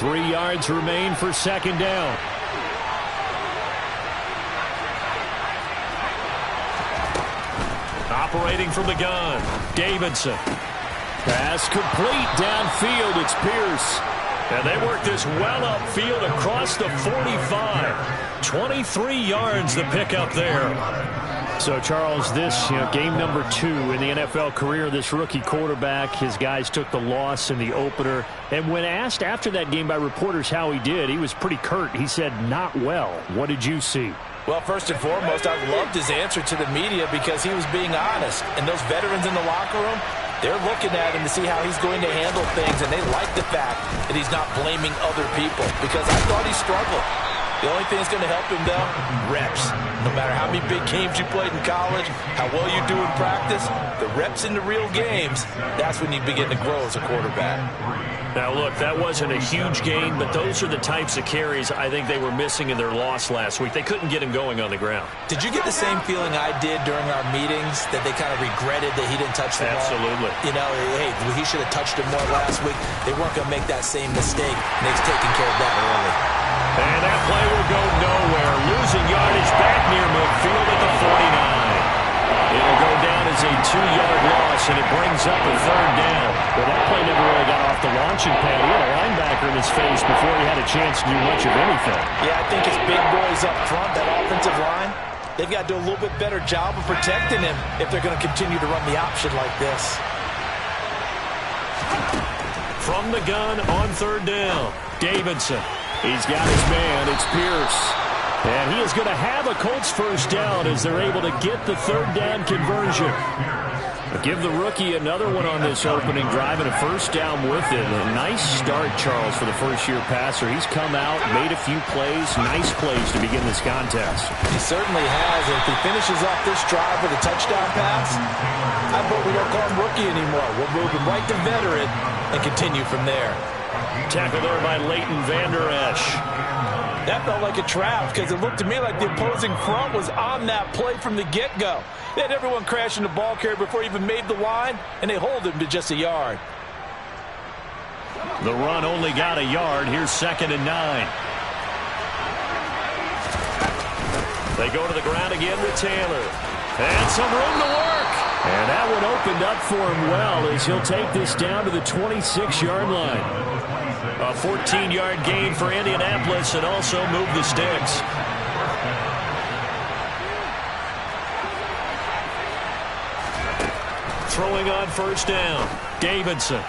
3 yards remain for second down. Operating from the gun, Davidson. Pass complete downfield. It's Pierce. And they work this well upfield across the 45. 23 yards the pickup there. So, Charles, this game number 2 in the NFL career of this rookie quarterback. His guys took the loss in the opener. And when asked after that game by reporters how he did, he was pretty curt. He said, not well. What did you see? Well, first and foremost, I loved his answer to the media because he was being honest. And those veterans in the locker room, they're looking at him to see how he's going to handle things. And they like the fact that he's not blaming other people because I thought he struggled. The only thing that's going to help him, though, reps. No matter how many big games you played in college, how well you do in practice, the reps in the real games, that's when you begin to grow as a quarterback. Now, look, that wasn't a huge gain, but those are the types of carries I think they were missing in their loss last week. They couldn't get him going on the ground. Did you get the same feeling I did during our meetings, that they kind of regretted that he didn't touch the ball? Absolutely. You know, hey, he should have touched it more last week. They weren't going to make that same mistake. Nick's taking care of that early. And that play will go nowhere. Losing yardage back near midfield at the 49. It'll go down as a 2-yard loss, and it brings up a third down. But that play never really got off the launching pad. He had a linebacker in his face before he had a chance to do much of anything. Yeah, I think his big boys up front, that offensive line, they've got to do a little bit better job of protecting him if they're going to continue to run the option like this. From the gun on third down, Davidson. He's got his man. It's Pierce. And he is going to have a Colts first down as they're able to get the third down conversion. Give the rookie another one on this opening drive and a first down with it. A nice start, Charles, for the first-year passer. He's come out, made a few plays, nice plays to begin this contest. He certainly has. And if he finishes off this drive with a touchdown pass, I vote we don't call him rookie anymore. We'll move him right to veteran and continue from there. Tackle there by Leighton Vander Esch. That felt like a trap because it looked to me like the opposing front was on that play from the get-go. They had everyone crashing the ball carrier before he even made the line, and they hold him to just a yard. The run only got a yard. Here's 2nd and 9. They go to the ground again with Taylor. And some room to work. And that one opened up for him well as he'll take this down to the 26-yard line. A 14-yard gain for Indianapolis and also move the sticks. Throwing on first down, Davidson.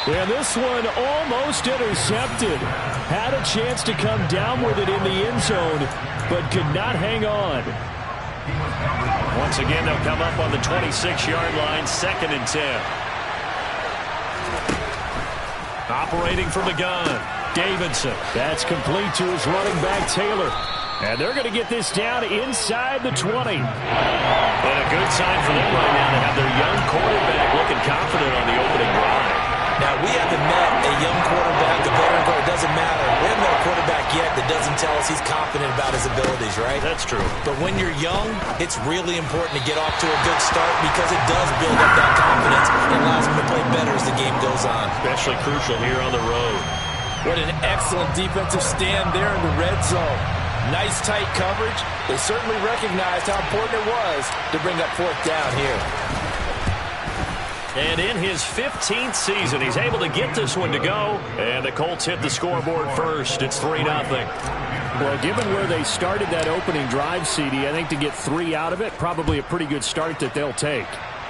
And this one almost intercepted. Had a chance to come down with it in the end zone, but could not hang on. Once again, they'll come up on the 26-yard line, 2nd and 10. Operating from the gun, Davidson. That's complete to his running back, Taylor. And they're going to get this down inside the 20. And a good sign for them right now to have their young quarterback looking confident on the opening drive. Now, we haven't met a young quarterback, a veteran quarterback, it doesn't matter. We haven't met a quarterback yet that doesn't tell us he's confident about his abilities, right? That's true. But when you're young, it's really important to get off to a good start because it does build up that confidence and allows him to play better as the game goes on. Especially crucial here on the road. What an excellent defensive stand there in the red zone. Nice tight coverage. They certainly recognized how important it was to bring up 4th down here. And in his 15th season, he's able to get this one to go. And the Colts hit the scoreboard first. It's 3-0. Well, given where they started that opening drive, CD, I think to get 3 out of it, probably a pretty good start that they'll take.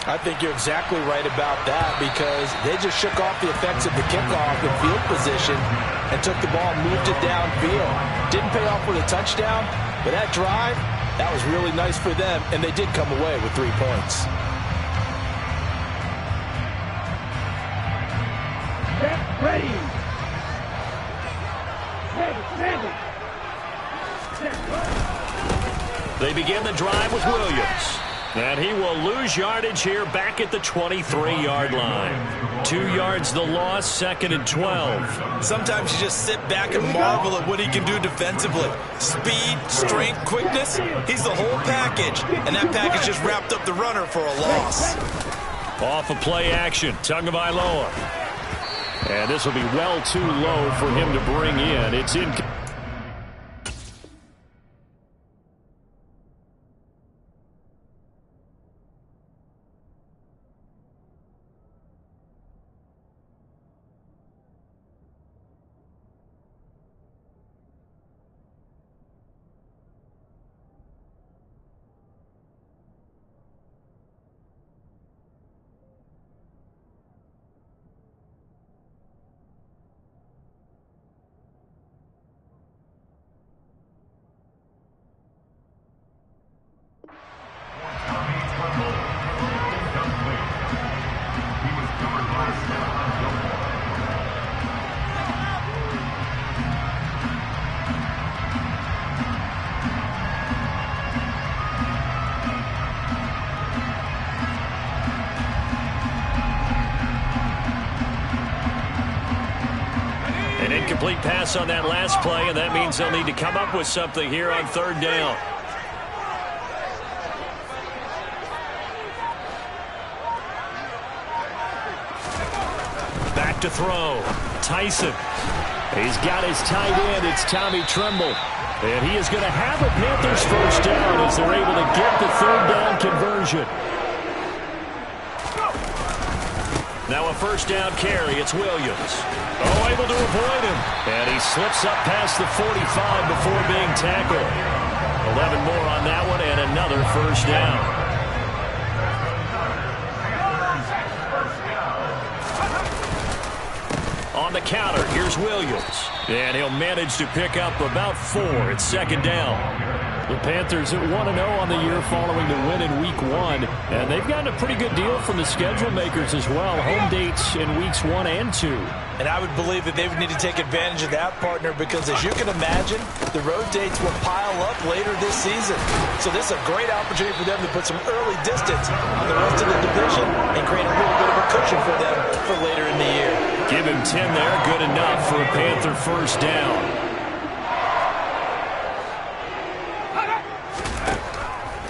I think you're exactly right about that because they just shook off the effects of the kickoff and field position and took the ball and moved it downfield. Didn't pay off with a touchdown, but that drive, that was really nice for them, and they did come away with 3 points. Ready. They begin the drive with Williams. And he will lose yardage here back at the 23-yard line. 2 yards the loss, 2nd and 12. Sometimes you just sit back and marvel at what he can do defensively. Speed, strength, quickness, he's the whole package. And that package just wrapped up the runner for a loss. Off of play action, Tagovailoa. And this will be well too low for him to bring in. It's in. An incomplete pass on that last play, and that means they'll need to come up with something here on third down. Back to throw. Tyson. He's got his tight end. It's Tommy Tremble. And he is going to have a Panthers first down as they're able to get the third down conversion. Now a first down carry. It's Williams. Oh, able to avoid him. And he slips up past the 45 before being tackled. 11 more on that one and another first down. On the counter, here's Williams. And he'll manage to pick up about 4. It's second down. The Panthers at 1-0 on the year following the win in Week 1. And they've gotten a pretty good deal from the schedule makers as well. Home dates in Weeks 1 and 2. And I would believe that they would need to take advantage of that, partner, because as you can imagine, the road dates will pile up later this season. So this is a great opportunity for them to put some early distance on the rest of the division and create a little bit of a cushion for them for later in the year. Give him 10 there, good enough for a Panther first down.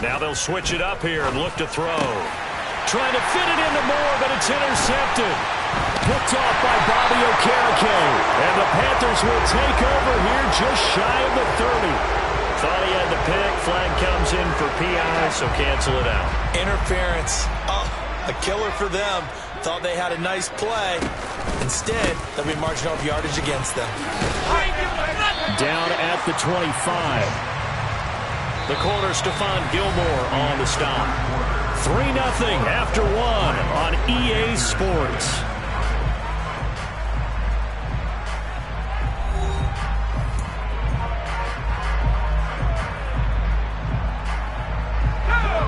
Now they'll switch it up here and look to throw. Trying to fit it into Moore, but it's intercepted. Picked off by Bobby Okereke. And the Panthers will take over here just shy of the 30. Thought he had the pick. Flag comes in for PI, so cancel it out. Interference. Oh, a killer for them. Thought they had a nice play. Instead, they'll be marching off yardage against them. Down at the 25. The corner, Stephon Gilmore on the stop. 3-0 after 1 on EA Sports.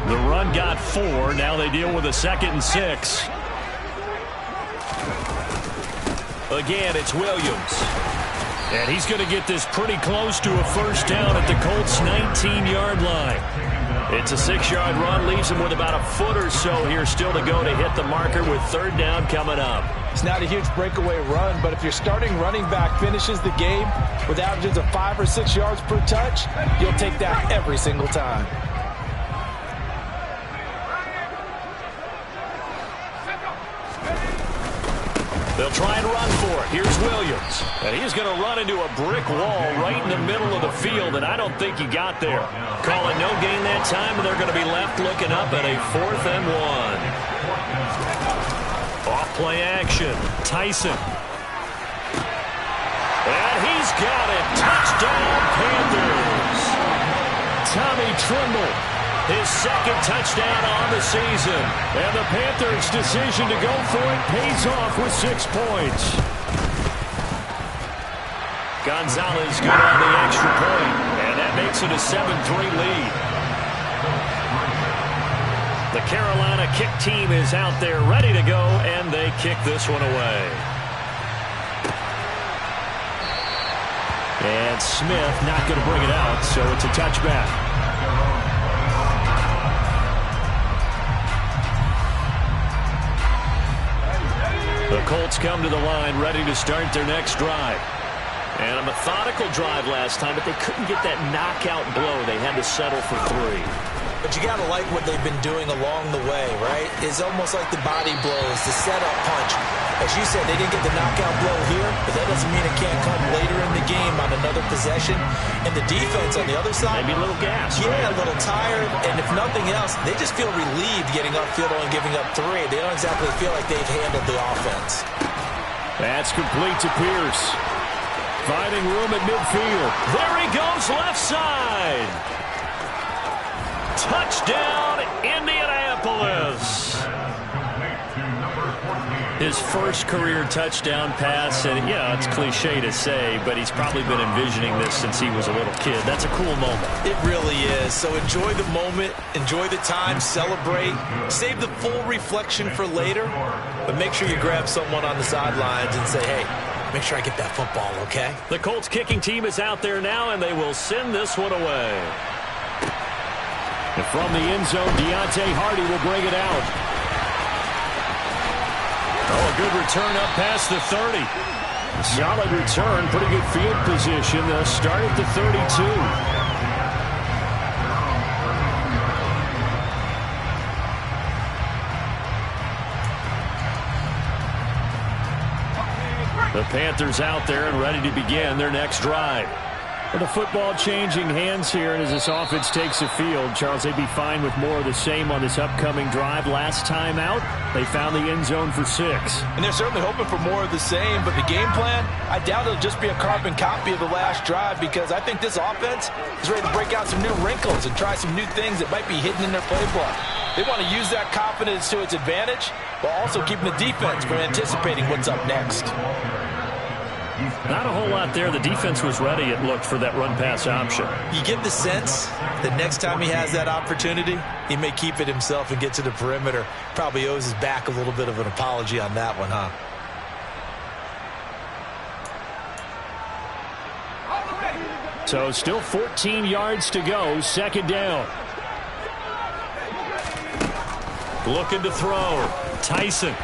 The run got 4. Now they deal with a 2nd and 6. Again, it's Williams. And he's going to get this pretty close to a first down at the Colts' 19-yard line. It's a 6-yard run, leaves him with about a foot or so here still to go to hit the marker with third down coming up. It's not a huge breakaway run, but if your starting running back finishes the game with averages of 5 or 6 yards per touch, you'll take that every single time. They'll try and run for it. Here's Williams. And he's going to run into a brick wall right in the middle of the field, and I don't think he got there. Calling no gain that time, and they're going to be left looking up at a 4th and 1. Off play action. Tyson. And he's got it. Touchdown, Panthers. Tommy Tremble. His 2nd touchdown on the season. And the Panthers' decision to go for it pays off with 6 points. Gonzalez good on the extra point. And that makes it a 7-3 lead. The Carolina kick team is out there ready to go, and they kick this one away. And Smith not going to bring it out, so it's a touchback. The Colts come to the line ready to start their next drive. And a methodical drive last time, but they couldn't get that knockout blow. They had to settle for 3. But you got to like what they've been doing along the way, right? It's almost like the body blows, the setup punch. As you said, they didn't get the knockout blow here, but that doesn't mean it can't come later in the game on another possession. And the defense on the other side, maybe a little gas. Yeah, right? A little tired. And if nothing else, they just feel relieved getting upfield and giving up 3. They don't exactly feel like they've handled the offense. That's complete to Pierce. Finding room at midfield. There he goes, left side. Touchdown, Indianapolis. His first career touchdown pass, and yeah, it's cliche to say, but he's probably been envisioning this since he was a little kid. That's a cool moment. It really is. So enjoy the moment, enjoy the time, celebrate, save the full reflection for later, but make sure you grab someone on the sidelines and say, hey, make sure I get that football, okay? The Colts kicking team is out there now, and they will send this one away. And from the end zone, Deontay Hardy will bring it out. Oh, a good return up past the 30. Solid return, pretty good field position. They'll start at the 32. The Panthers out there and ready to begin their next drive. With the football changing hands here, and as this offense takes the field, Charles, they'd be fine with more of the same on this upcoming drive. Last time out, they found the end zone for 6. And they're certainly hoping for more of the same, but the game plan, I doubt it'll just be a carbon copy of the last drive, because I think this offense is ready to break out some new wrinkles and try some new things that might be hidden in their playbook. They want to use that confidence to its advantage, while also keeping the defense from anticipating what's up next. Not a whole lot there. The defense was ready, it looked, for that run-pass option. You get the sense that next time he has that opportunity, he may keep it himself and get to the perimeter. Probably owes his back a little bit of an apology on that one, huh? So still 14 yards to go, second down. Looking to throw. Tyson.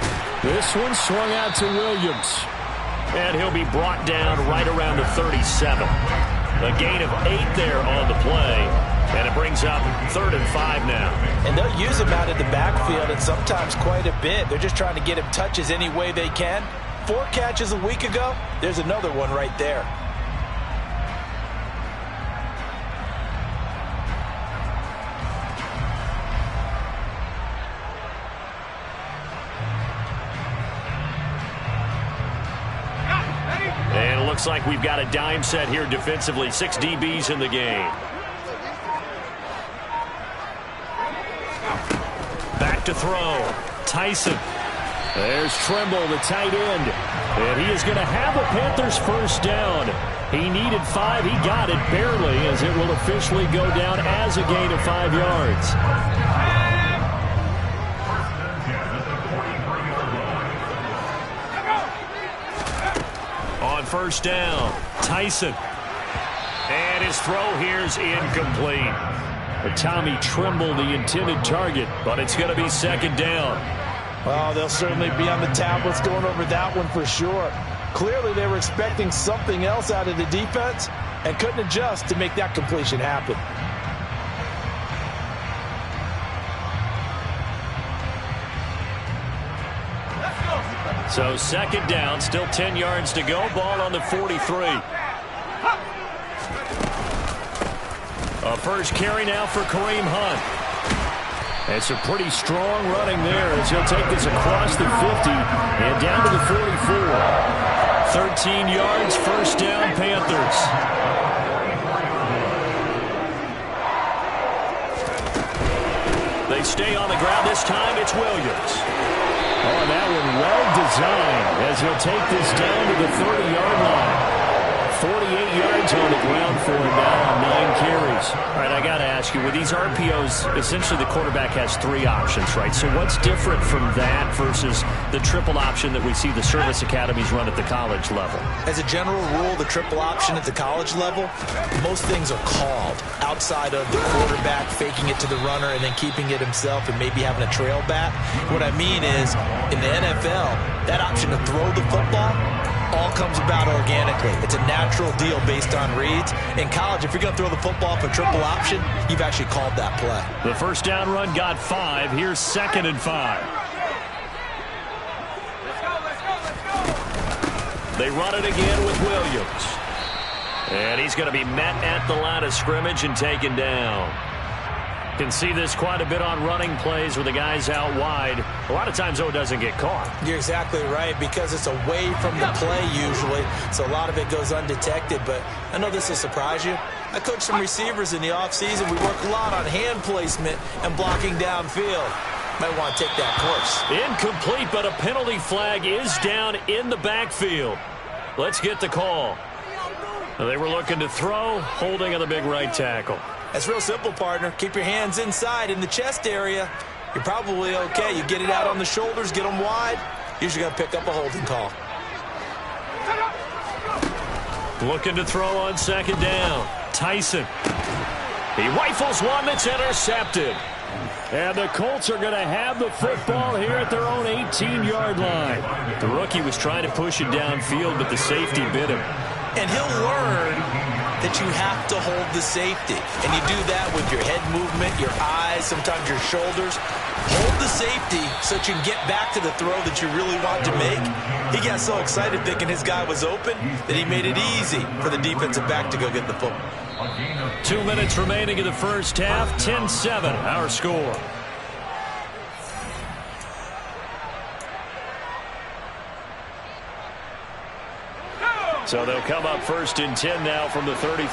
This one swung out to Williams. And he'll be brought down right around the 37. A gain of 8 there on the play. And it brings up 3rd and 5 now. And they'll use him out of the backfield, and sometimes quite a bit. They're just trying to get him touches any way they can. 4 catches a week ago. There's another one right there. And it looks like we've got a dime set here defensively. 6 DBs in the game. Back to throw. Tyson. There's Trimble, the tight end. And he is going to have a Panthers first down. He needed 5. He got it barely, as it will officially go down as a gain of 5 yards. On first down, Tyson. And his throw here is incomplete. But Tommy Trimble, the intended target, but it's going to be second down. Well, they'll certainly be on the tablets going over that one for sure. Clearly, they were expecting something else out of the defense and couldn't adjust to make that completion happen. So second down, still 10 yards to go. Ball on the 43. A first carry now for Kareem Hunt. It's a pretty strong running there as he'll take this across the 50 and down to the 44. 13 yards, first down, Panthers. They stay on the ground. This time it's Williams. Oh, that one well designed as he'll take this down to the 30-yard line. 48 yards on the ground for him now on 9 carries. All right, I got to ask you, with these RPOs, essentially the quarterback has 3 options, right? So what's different from that versus the triple option that we see the service academies run at the college level? As a general rule, the triple option at the college level, most things are called outside of the quarterback faking it to the runner and then keeping it himself and maybe having a trail back. What I mean is, in the NFL, that option to throw the football all comes about organically. It's a natural deal based on reads. In college, if you're going to throw the football for triple option, you've actually called that play. The first down run got 5. Here's 2nd and 5. They run it again with Williams. And he's going to be met at the line of scrimmage and taken down. Can see this quite a bit on running plays with the guys out wide. A lot of times, though, it doesn't get caught. You're exactly right, because it's away from the play usually, so a lot of it goes undetected. But I know this will surprise you. I coach some receivers in the offseason. We work a lot on hand placement and blocking downfield. Might want to take that course. Incomplete, but a penalty flag is down in the backfield. Let's get the call. They were looking to throw, holding on the big right tackle. That's real simple, partner. Keep your hands inside in the chest area. You're probably okay. You get it out on the shoulders, get them wide. Usually going to pick up a holding call. Looking to throw on 2nd down. Tyson. He rifles one that's intercepted. And the Colts are going to have the football here at their own 18-yard line. The rookie was trying to push it downfield, but the safety bit him. And he'll learn that you have to hold the safety. And you do that with your head movement, your eyes, sometimes your shoulders. Hold the safety so that you can get back to the throw that you really want to make. He got so excited thinking his guy was open that he made it easy for the defensive back to go get the football. 2 minutes remaining in the first half. 10-7, our score. So they'll come up 1st and 10 now from the 33.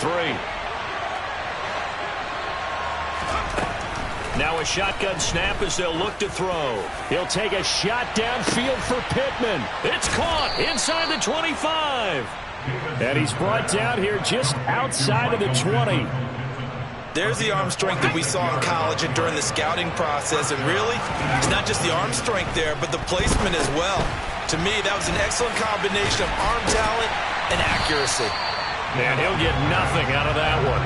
Now a shotgun snap as they'll look to throw. He'll take a shot downfield for Pittman. It's caught inside the 25. And he's brought down here just outside of the 20. There's the arm strength that we saw in college and during the scouting process. And really, it's not just the arm strength there, but the placement as well. To me, that was an excellent combination of arm talent and accuracy. And he'll get nothing out of that one.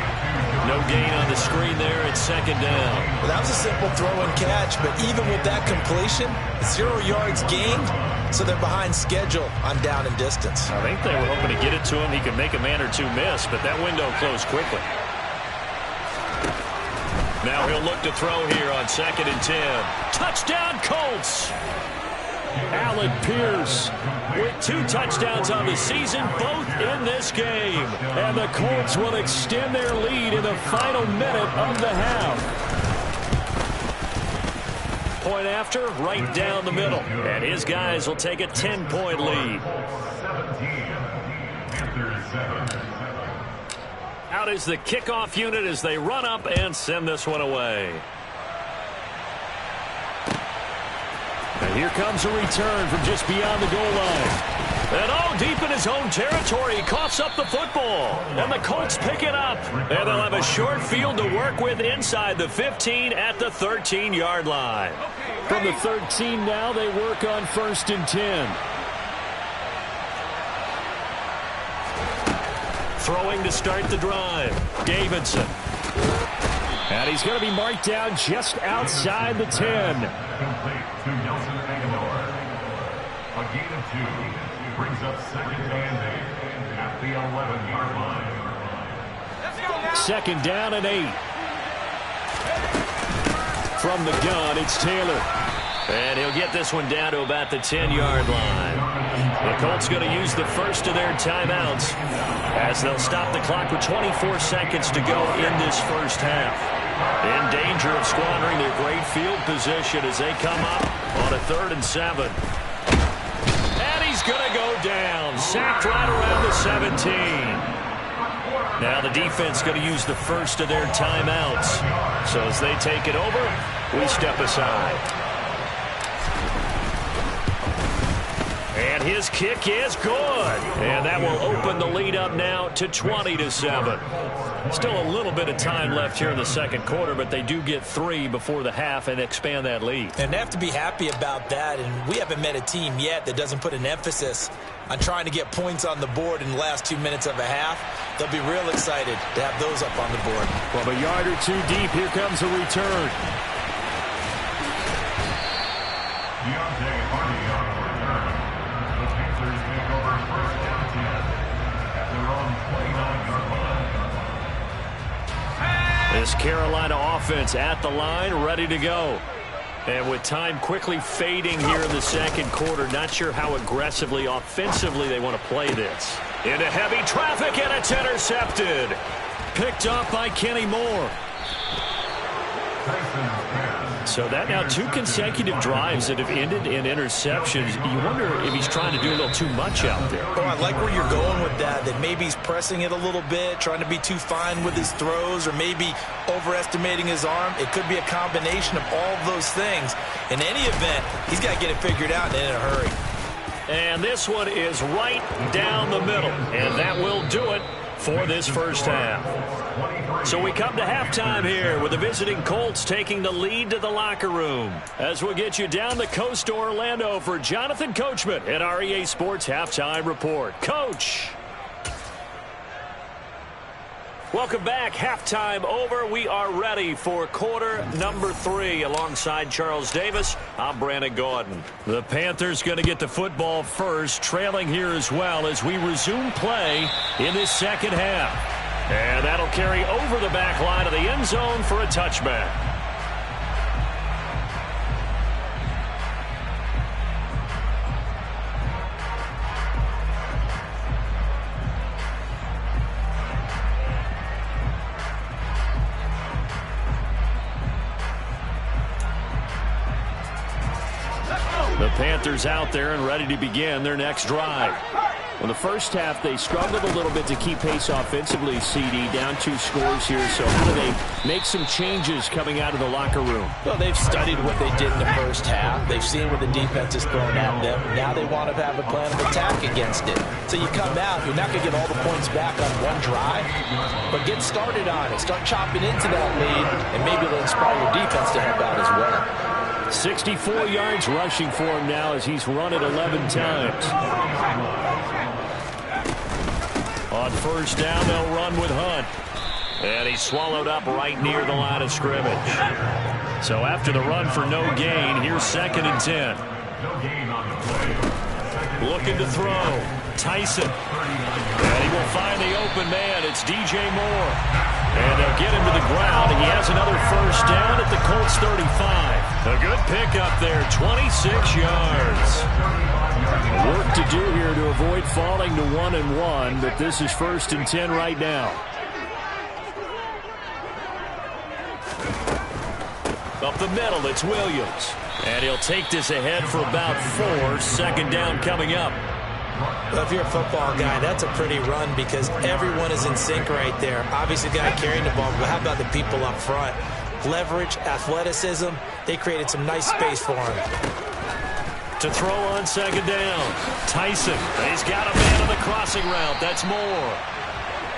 No gain on the screen there at 2nd down. Well, that was a simple throw and catch, but even with that completion, 0 yards gained, so they're behind schedule on down and distance. I think they were hoping to get it to him. He could make a man or two miss, but that window closed quickly. Now he'll look to throw here on 2nd and 10. Touchdown, Colts! Alec Pierce with 2 touchdowns on the season, both in this game. And the Colts will extend their lead in the final minute of the half. Point after, right down the middle. And his guys will take a 10-point lead. Out is the kickoff unit as they run up and send this one away. And here comes a return from just beyond the goal line. And all deep in his own territory, he coughs up the football. And the Colts pick it up. And they'll have a short field to work with inside the 15 at the 13-yard line. From the 13 now, they work on 1st and 10. Throwing to start the drive. Davidson. And he's going to be marked down just outside the 10. A gain of 2 brings up 2nd and 8 at the 11-yard line. 2nd down and 8. From the gun, it's Taylor. And he'll get this one down to about the 10-yard line. The Colts going to use the first of their timeouts as they'll stop the clock with 24 seconds to go in this first half. In danger of squandering their great field position as they come up on a 3rd and 7. And he's going to go down. Sacked right around the 17. Now the defense going to use the first of their timeouts. So as they take it over, we step aside. And his kick is good. And that will open the lead up now to 20-7. Still a little bit of time left here in the second quarter, but they do get 3 before the half and expand that lead. And they have to be happy about that. And we haven't met a team yet that doesn't put an emphasis on trying to get points on the board in the last 2 minutes of a half. They'll be real excited to have those up on the board. Well, a yard or 2 deep, here comes a return. Deontay Hardy on the return. The Panthers make over 1st down. this Carolina offense at the line, ready to go. And with time quickly fading here in the second quarter, not sure how aggressively, offensively they want to play this. Into heavy traffic, and it's intercepted. Picked up by Kenny Moore. So that now 2 consecutive drives that have ended in interceptions. You wonder if he's trying to do a little too much out there. Oh, I like where you're going with that maybe he's pressing it a little bit, trying to be too fine with his throws, or maybe overestimating his arm. It could be a combination of all of those things. In any event, he's got to get it figured out and in a hurry. And this one is right down the middle, and that will do it for this first half. So we come to halftime here with the visiting Colts taking the lead to the locker room. As we'll get you down the coast to Orlando for Jonathan Coachman at our EA Sports Halftime Report. Coach! Welcome back. Halftime over. We are ready for quarter number 3. Alongside Charles Davis, I'm Brandon Gaudin. The Panthers going to get the football first, trailing here as well as we resume play in this second half. And that'll carry over the back line of the end zone for a touchback. The Panthers out there and ready to begin their next drive. In the first half, they struggled a little bit to keep pace offensively, CD, down 2 scores here. So how do they make some changes coming out of the locker room? Well, they've studied what they did in the first half. They've seen what the defense has thrown at them. Now they want to have a plan of attack against it. So you come out, you're not going to get all the points back on one drive, but get started on it. Start chopping into that lead, and maybe it'll inspire your defense to help out as well. 64 yards rushing for him now as he's run it 11 times. On first down, they'll run with Hunt. And he's swallowed up right near the line of scrimmage. So after the run for no gain, here's 2nd and 10. Looking to throw. Tyson. And he will find the open man. It's DJ Moore. And they'll get him to the ground. He has another first down at the Colts 35. A good pickup there, 26 yards. Work to do here to avoid falling to 1-1, but this is 1st and 10 right now. Up the middle, it's Williams. And he'll take this ahead for about 4. 2nd down coming up. Well, if you're a football guy, that's a pretty run because everyone is in sync right there. Obviously, the guy carrying the ball, but how about the people up front? Leverage, athleticism, they created some nice space for him. To throw on 2nd down, Tyson. He's got a man on the crossing route. That's Moore.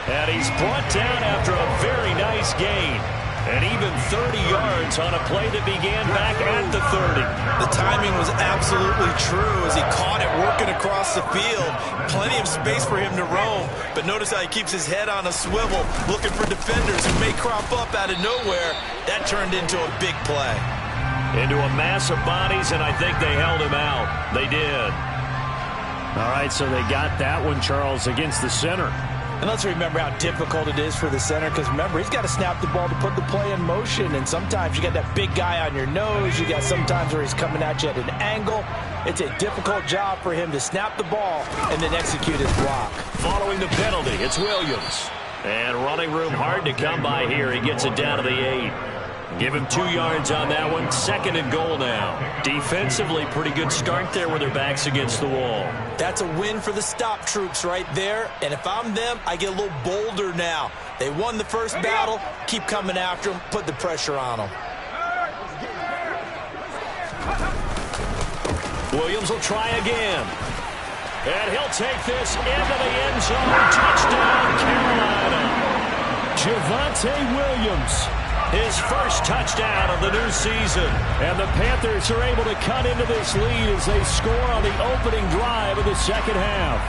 And he's brought down after a very nice gain. And even 30 yards on a play that began back at the 30. The timing was absolutely true as he caught it working across the field. Plenty of space for him to roam. But notice how he keeps his head on a swivel, looking for defenders who may crop up out of nowhere. That turned into a big play. Into a mass of bodies, and I think they held him out. They did. All right, so they got that one, Charles, against the center. And let's remember how difficult it is for the center because, remember, he's got to snap the ball to put the play in motion. And sometimes you got that big guy on your nose. You got sometimes where he's coming at you at an angle. It's a difficult job for him to snap the ball and then execute his block. Following the penalty, it's Williams. And running room hard to come by here. He gets it down to the 8. Give him 2 yards on that one. 2nd and goal now. Defensively, pretty good start there with their backs against the wall. That's a win for the stop troops right there. And if I'm them, I get a little bolder now. They won the first battle. Keep coming after them. Put the pressure on them. Williams will try again. And he'll take this into the end zone. Touchdown, Carolina. Javonte Williams. His first touchdown of the new season. And the Panthers are able to cut into this lead as they score on the opening drive of the second half.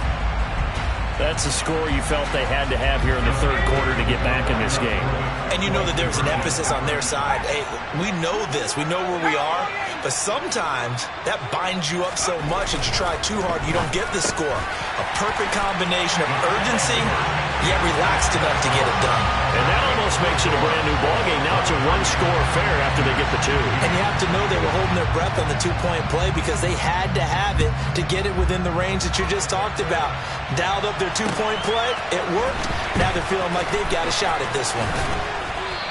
That's a score you felt they had to have here in the 3rd quarter to get back in this game. And you know that there's an emphasis on their side. Hey, we know this. We know where we are. But sometimes that binds you up so much that you try too hard, you don't get the score. A perfect combination of urgency yet relaxed enough to get it done. And that almost makes it a brand new ballgame. Now it's a one-score affair after they get the two. And you have to know they were holding their breath on the two-point play because they had to have it to get it within the range that you just talked about. Dialed up their two-point play. It worked. Now they're feeling like they've got a shot at this one.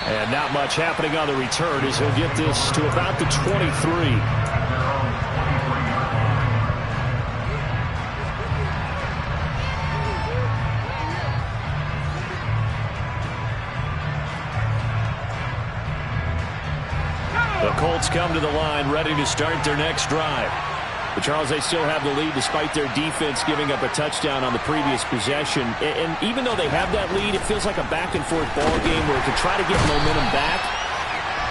And not much happening on the return as he'll get this to about the 23. The Colts come to the line ready to start their next drive. But Charles, they still have the lead despite their defense giving up a touchdown on the previous possession. And even though they have that lead, it feels like a back-and-forth ball game where to try to get momentum back,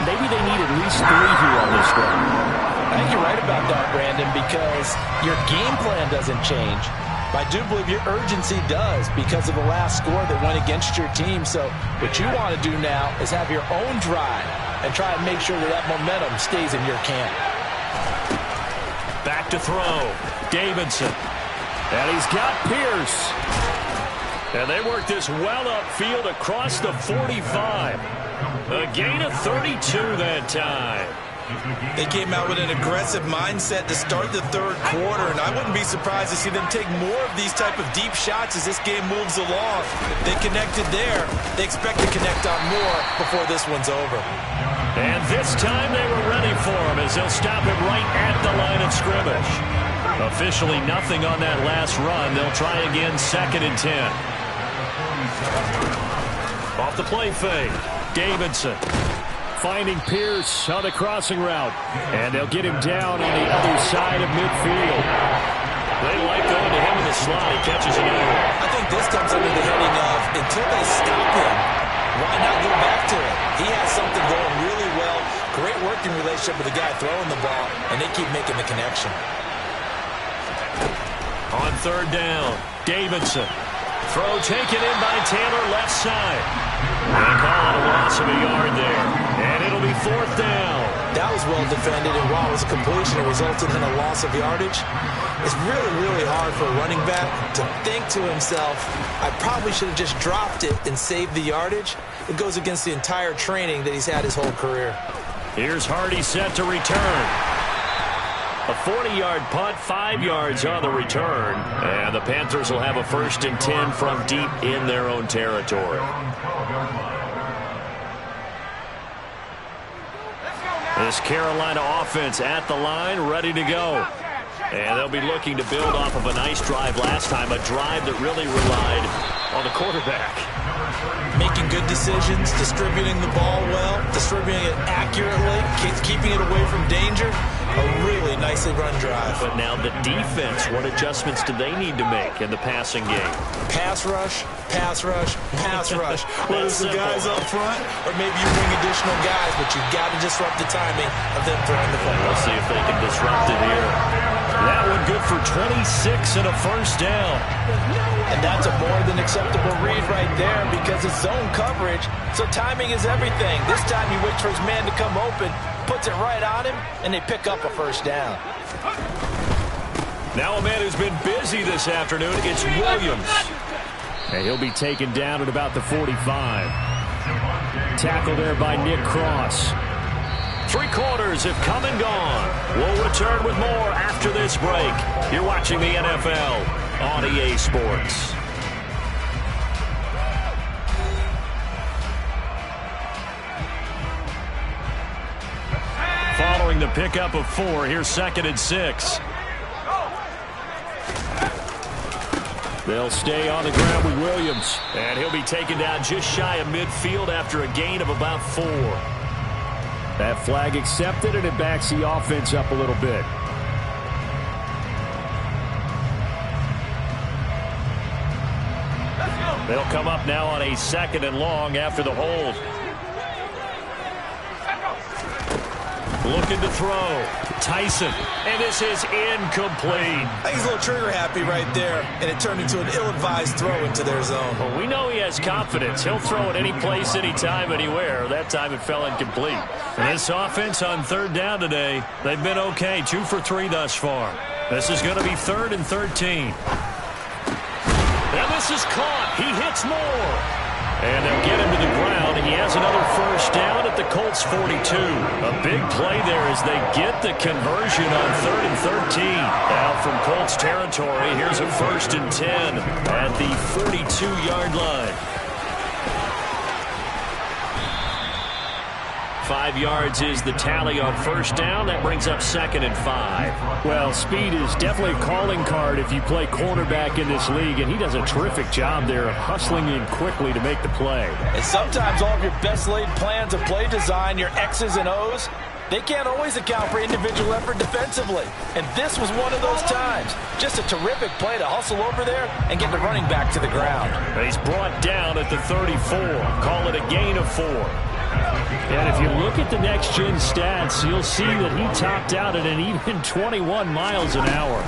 maybe they need at least 3 here on this drive. I think you're right about that, Brandon, because your game plan doesn't change. I do believe your urgency does because of the last score that went against your team. So what you want to do now is have your own drive and try and make sure that that momentum stays in your camp. Back to throw. Davidson. And he's got Pierce. And they work this well upfield across the 45. A gain of 32 that time. They came out with an aggressive mindset to start the third quarter, and I wouldn't be surprised to see them take more of these type of deep shots as this game moves along. They connected there. They expect to connect on more before this one's over. And this time they were ready for him as they'll stop him right at the line of scrimmage. Officially nothing on that last run. They'll try again, 2nd and 10. Off the play fake. Davidson. Finding Pierce on the crossing route. And they'll get him down on the other side of midfield. They like going to him in the slot. He catches it over. I think this comes under the heading of until they stop him, why not go back to him? He has something going really well. Great working relationship with the guy throwing the ball, and they keep making the connection. On 3rd down, Davidson. Throw taken in by Taylor, left side. They call it a loss of a yard there. And it'll be 4th down. That was well defended, and while it was a completion, it resulted in a loss of yardage. It's really, really hard for a running back to think to himself, I probably should have just dropped it and saved the yardage. It goes against the entire training that he's had his whole career. Here's Hardy set to return. A 40-yard punt, 5 yards on the return. And the Panthers will have a 1st and 10 from deep in their own territory. This Carolina offense at the line, ready to go. And they'll be looking to build off of a nice drive last time, a drive that really relied on the quarterback. Making good decisions, distributing the ball well, distributing it accurately, keeping it away from danger. A really nicely run drive. But now the defense, what adjustments do they need to make in the passing game? Pass rush, pass rush, pass rush. Whether it's the guys up front or maybe you bring additional guys, but you've got to disrupt the timing of them throwing the football. We'll see if they can disrupt it here. That one good for 26 and a 1st down. And that's a more than acceptable read right there because it's zone coverage, so timing is everything. This time he waits for his man to come open, puts it right on him, and they pick up a 1st down. Now a man who's been busy this afternoon, it's Williams. And he'll be taken down at about the 45. Tackle there by Nick Cross. 3 quarters have come and gone. We'll return with more after this break. You're watching the NFL on EA Sports. Following the pickup of 4, here's 2nd and 6. They'll stay on the ground with Williams. And he'll be taken down just shy of midfield after a gain of about 4. That flag accepted, and it backs the offense up a little bit. They'll come up now on a 2nd and long after the hold. Looking to throw. Tyson. And this is incomplete. I think he's a little trigger happy right there, and it turned into an ill-advised throw into their zone. Well, we know he has confidence. He'll throw it any place, anytime, anywhere. That time it fell incomplete. And this offense on 3rd down today, they've been okay. 2 for 3 thus far. This is going to be 3rd and 13. And pass is caught. He hits more. And they'll get him to the ground. He has another first down at the Colts 42. A big play there as they get the conversion on 3rd and 13. Now from Colts territory, here's a 1st and 10 at the 42-yard line. 5 yards is the tally on first down. That brings up 2nd and 5. Well, speed is definitely a calling card if you play cornerback in this league, and he does a terrific job there of hustling in quickly to make the play. And sometimes all of your best laid plans of play design, your X's and O's, they can't always account for individual effort defensively. And this was one of those times. Just a terrific play to hustle over there and get the running back to the ground. He's brought down at the 34. Call it a gain of 4. And if you look at the next-gen stats, you'll see that he topped out at an even 21 miles an hour.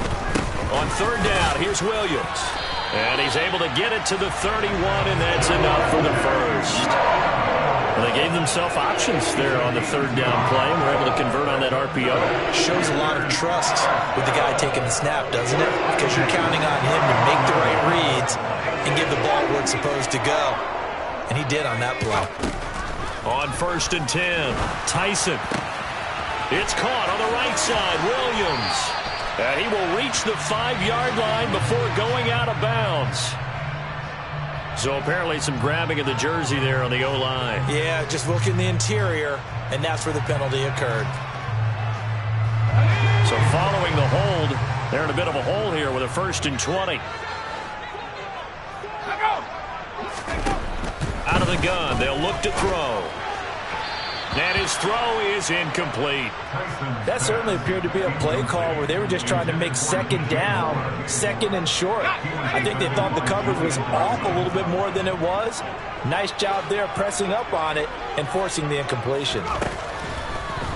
On 3rd down, here's Williams. And he's able to get it to the 31, and that's enough for the first. Well, they gave themselves options there on the 3rd down play, and were able to convert on that RPO. Shows a lot of trust with the guy taking the snap, doesn't it? Because you're counting on him to make the right reads and give the ball where it's supposed to go. And he did on that play. On 1st and 10, Tyson. It's caught on the right side, Williams. And he will reach the 5-yard line before going out of bounds. So apparently some grabbing of the jersey there on the O-line. Yeah, just look in the interior, and that's where the penalty occurred. So following the hold, they're in a bit of a hole here with a 1st and 20. Out of the gun, they'll look to throw. And his throw is incomplete. That certainly appeared to be a play call where they were just trying to make 2nd down, 2nd and short. I think they thought the coverage was off a little bit more than it was. Nice job there pressing up on it and forcing the incompletion.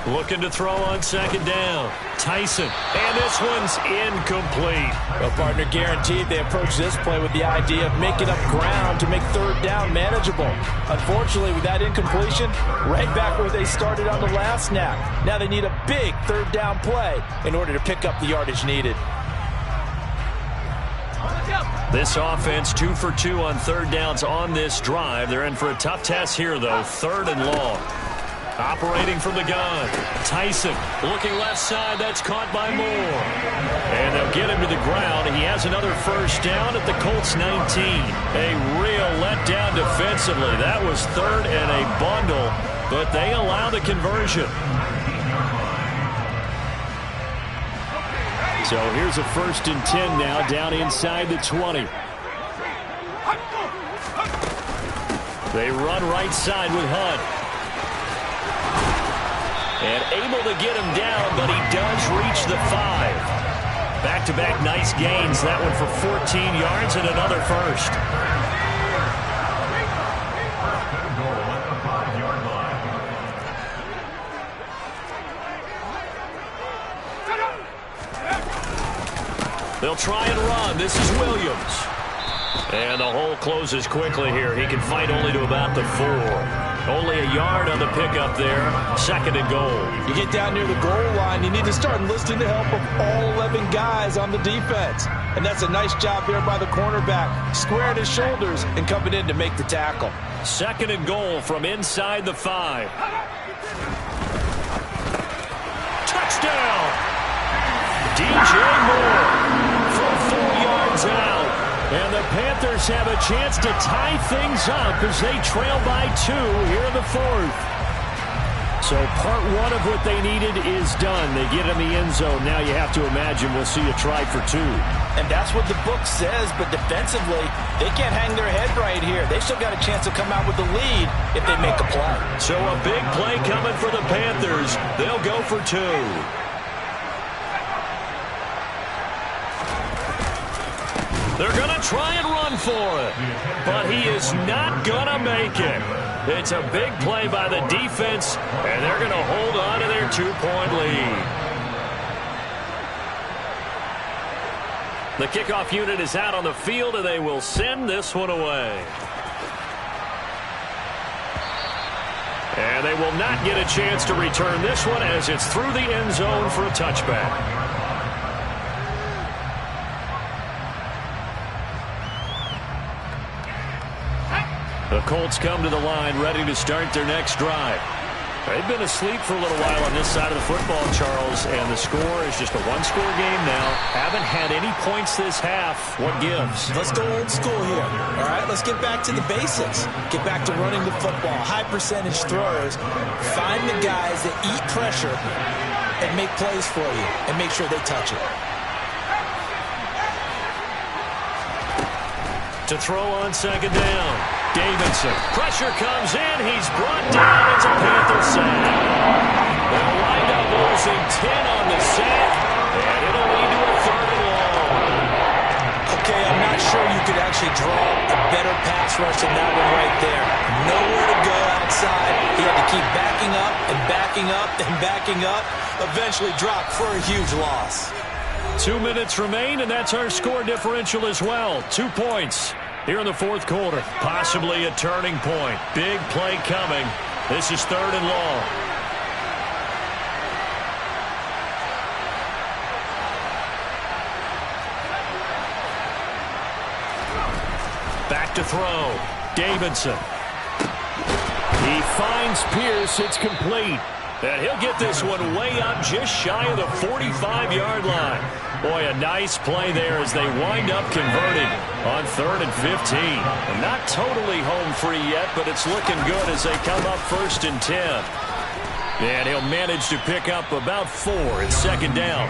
Looking to throw on 2nd down. Tyson. And this one's incomplete. Well, partner, guaranteed they approach this play with the idea of making up ground to make 3rd down manageable. Unfortunately, with that incompletion, right back where they started on the last snap. Now they need a big 3rd down play in order to pick up the yardage needed. This offense 2 for 2 on 3rd downs on this drive. They're in for a tough test here, though. 3rd and long. Operating from the gun. Tyson looking left side. That's caught by Moore. And they'll get him to the ground. He has another first down at the Colts 19. A real letdown defensively. That was 3rd and a bundle, but they allow the conversion. So here's a 1st and 10 now down inside the 20. They run right side with Hunt. And able to get him down, but he does reach the 5. Back-to-back nice gains. That one for 14 yards and another first. They'll try and run. This is Williams. And the hole closes quickly here. He can fight only to about the 4. Only a yard on the pickup there. 2nd and goal. You get down near the goal line, you need to start enlisting the help of all 11 guys on the defense. And that's a nice job there by the cornerback, squaring his shoulders and coming in to make the tackle. 2nd and goal from inside the 5. Touchdown! DJ Moore from 4 yards out. And the Panthers have a chance to tie things up as they trail by 2 here in the 4th. So part 1 of what they needed is done. They get in the end zone. Now you have to imagine we'll see a try for 2. And that's what the book says, but defensively, they can't hang their head right here. They still got a chance to come out with the lead if they make a play. So a big play coming for the Panthers. They'll go for 2. They're going to try and run for it, but he is not going to make it. It's a big play by the defense, and they're going to hold on to their 2-point lead. The kickoff unit is out on the field, and they will send this one away. And they will not get a chance to return this one as it's through the end zone for a touchback. The Colts come to the line ready to start their next drive. They've been asleep for a little while on this side of the football, Charles, and the score is just a one-score game now. Haven't had any points this half. What gives? Let's go old school here. All right, let's get back to the basics. Get back to running the football, high-percentage throws. Find the guys that eat pressure and make plays for you and make sure they touch it. To throw on second down. Davidson. Pressure comes in. He's brought down. It's a Panther sack. They'll wind up losing 10 on the sack, and it'll lead to a third and long. Okay, I'm not sure you could actually draw a better pass rush than that one right there. Nowhere to go outside. He had to keep backing up and backing up and backing up. Eventually dropped for a huge loss. 2 minutes remain, and that's our score differential as well. 2 points here in the fourth quarter. Possibly a turning point. Big play coming. This is third and long. Back to throw. Davidson. He finds Pierce. It's complete. And he'll get this one way up just shy of the 45-yard line. Boy, a nice play there as they wind up converting on 3rd and 15. And not totally home free yet, but it's looking good as they come up 1st and 10. And he'll manage to pick up about 4 at second down.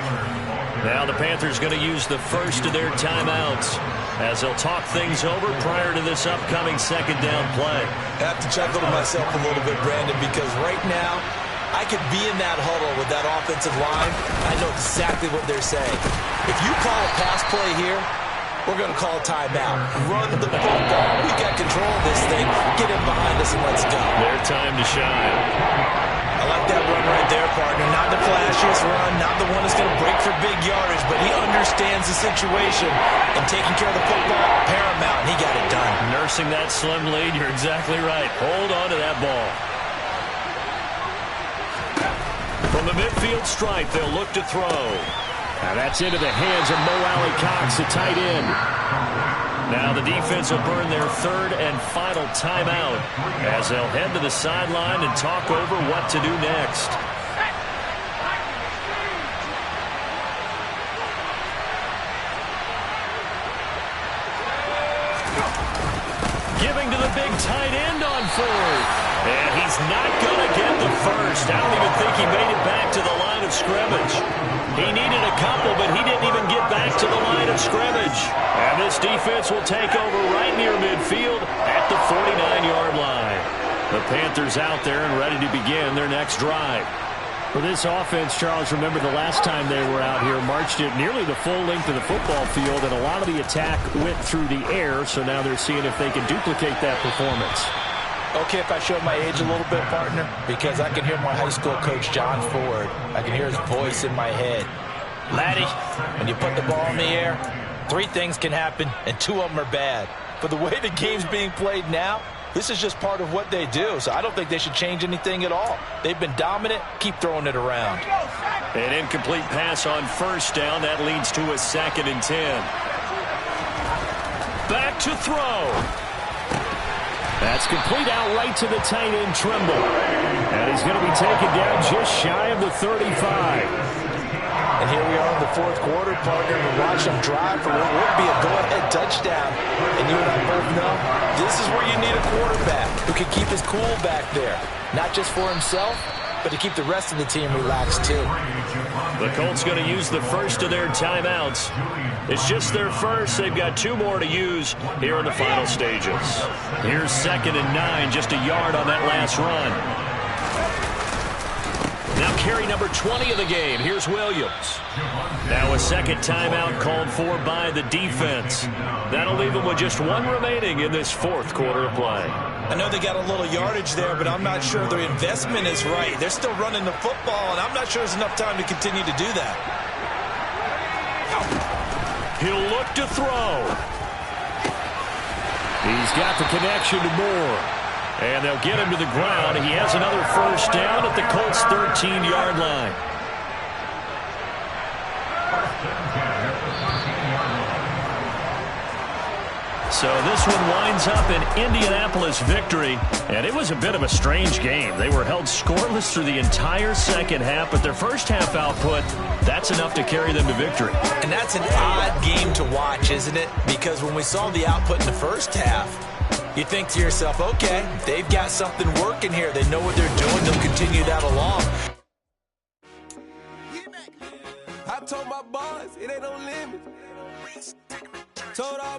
Now the Panthers going to use the first of their timeouts as they'll talk things over prior to this upcoming second down play. I have to chuckle to myself a little bit, Brandon, because right now I could be in that huddle with that offensive line. I know exactly what they're saying. If you call a pass play here, we're going to call a timeout. Run the football. We got control of this thing. Get him behind us and let's go. Their time to shine. I like that run right there, partner. Not the flashiest run, not the one that's going to break for big yardage, but he understands the situation and taking care of the football paramount, and he got it done. Nursing that slim lead, you're exactly right. Hold on to that ball. From the midfield stripe, they'll look to throw. Now that's into the hands of Mo Alley-Cox, the tight end. Now the defense will burn their third and final timeout as they'll head to the sideline and talk over what to do next. Giving to the big tight end on 4th. And he's not going to get the first. I don't even think he made it back to the line of scrimmage. He needed a couple, but he didn't even get back to the line of scrimmage. And this defense will take over right near midfield at the 49-yard line. The Panthers out there and ready to begin their next drive. For this offense, Charles, remember the last time they were out here, marched it nearly the full length of the football field, and a lot of the attack went through the air, so now they're seeing if they can duplicate that performance. Okay, if I show my age a little bit, partner, because I can hear my high school coach, John Ford. I can hear his voice in my head. Laddie, when you put the ball in the air, 3 things can happen, and 2 of them are bad. But the way the game's being played now, this is just part of what they do, so I don't think they should change anything at all. They've been dominant. Keep throwing it around. An incomplete pass on first down. That leads to a 2nd and 10. Back to throw. That's complete out right to the tight end, Trimble. And he's going to be taken down just shy of the 35. And here we are in the fourth quarter, partner, and watch them drive for what would be a go-ahead touchdown. And you and I both know this is where you need a quarterback who can keep his cool back there. Not just for himself, but to keep the rest of the team relaxed too. The Colts going to use the first of their timeouts. It's just their first. They've got 2 more to use here in the final stages. Here's 2nd and 9, just a yard on that last run. Now carry number 20 of the game. Here's Williams. Now a second timeout called for by the defense. That'll leave them with just 1 remaining in this fourth quarter of play. I know they got a little yardage there, but I'm not sure their investment is right. They're still running the football, and I'm not sure there's enough time to continue to do that. He'll look to throw. He's got the connection to Moore. And they'll get him to the ground. He has another first down at the Colts' 13-yard line. So this one winds up an Indianapolis victory, and it was a bit of a strange game. They were held scoreless through the entire second half, but their first half output, that's enough to carry them to victory. And that's an odd game to watch, isn't it? Because when we saw the output in the first half, you think to yourself, okay, they've got something working here. They know what they're doing. They'll continue that along. I told my boys, it ain't no limit. Told all